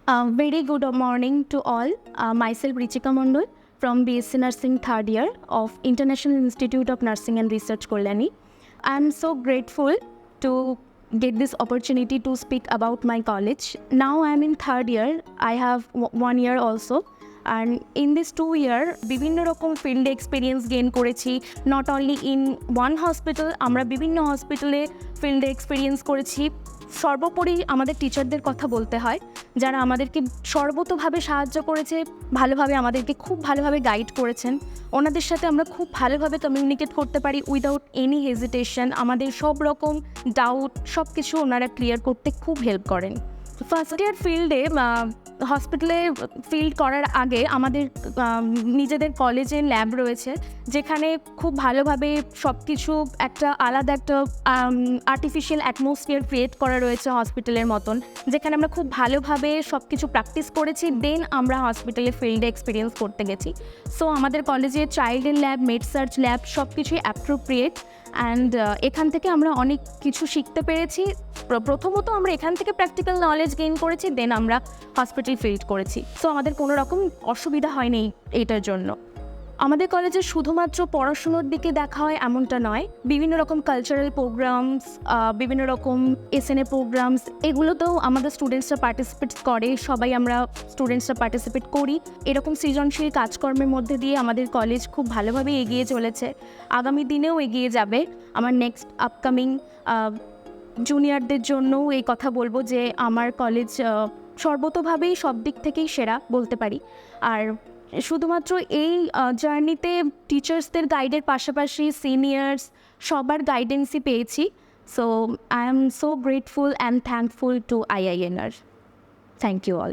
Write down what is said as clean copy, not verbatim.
Very good morning to all. Myself Richika Mondol from BSc Nursing third year of International Institute of Nursing and Research, Kalyani. I am so grateful to get this opportunity to speak about my college. Now I am in third year. I have 1 year also. And in this 2 year, বিভিন্ন রকম field experience gain করেছি। Not only in one hospital, আমরা বিভিন্ন হসপিটালে ফিল্ডে experience করেছি। সর্বোপরি আমাদের টিচারদের কথা বলতে হয়, যারা আমাদেরকে সর্বতোভাবে সাহায্য করেছে, ভালোভাবে আমাদেরকে খুব ভালোভাবে গাইড করেছেন। ওনাদের সাথে আমরা খুব ভালোভাবে কমিউনিকেট করতে পারি উইদাউট এনি হেজিটেশন। আমাদের সব রকম ডাউট সব কিছু ওনারা ক্লিয়ার করতে খুব হেল্প করেন। ফার্স্ট ইয়ার ফিল্ডে হসপিটালে ফিল্ড করার আগে আমাদের নিজেদের কলেজে ল্যাব রয়েছে, যেখানে খুব ভালোভাবে সব কিছু একটা আলাদা একটা আর্টিফিশিয়াল অ্যাটমসফিয়ার ক্রিয়েট করা রয়েছে হসপিটালের মতন, যেখানে আমরা খুব ভালোভাবে সব কিছু প্র্যাকটিস করেছি। দেন আমরা হসপিটালে ফিল্ডে এক্সপিরিয়েন্স করতে গেছি। সো আমাদের কলেজে চাইল্ডের ল্যাব, মেড সার্চ ল্যাব সব কিছুই অ্যাপ্রোপ্রিয়েট। অ্যান্ড এখান থেকে আমরা অনেক কিছু শিখতে পেরেছি। প্রথমত আমরা এখান থেকে প্র্যাকটিক্যাল নলেজ গেইন করেছি, দেন আমরা হসপিটাল ফিল্ড করেছি। সো আমাদের কোনো রকম অসুবিধা হয়নি এইটার জন্য। আমাদের কলেজে শুধুমাত্র পড়াশুনোর দিকে দেখা হয় এমনটা নয়, বিভিন্ন রকম কালচারাল প্রোগ্রামস, বিভিন্ন রকম এসএনএ প্রোগ্রামস, এগুলোতেও আমাদের স্টুডেন্টসরা পার্টিসিপেট করে। সবাই আমরা স্টুডেন্টসরা পার্টিসিপেট করি। এরকম সৃজনশীল কাজকর্মের মধ্যে দিয়ে আমাদের কলেজ খুব ভালোভাবে এগিয়ে চলেছে, আগামী দিনেও এগিয়ে যাবে। আমার নেক্সট আপকামিং জুনিয়রদের জন্যও এই কথা বলবো যে আমার কলেজ সর্বতোভাবেই সব দিক থেকেই সেরা বলতে পারি। আর শুধুমাত্র এই জার্নিতে টিচার্সদের গাইডের পাশাপাশি সিনিয়র্স সবার গাইডেন্সই পেয়েছি। So I am so grateful and thankful to IINR. Thank you all.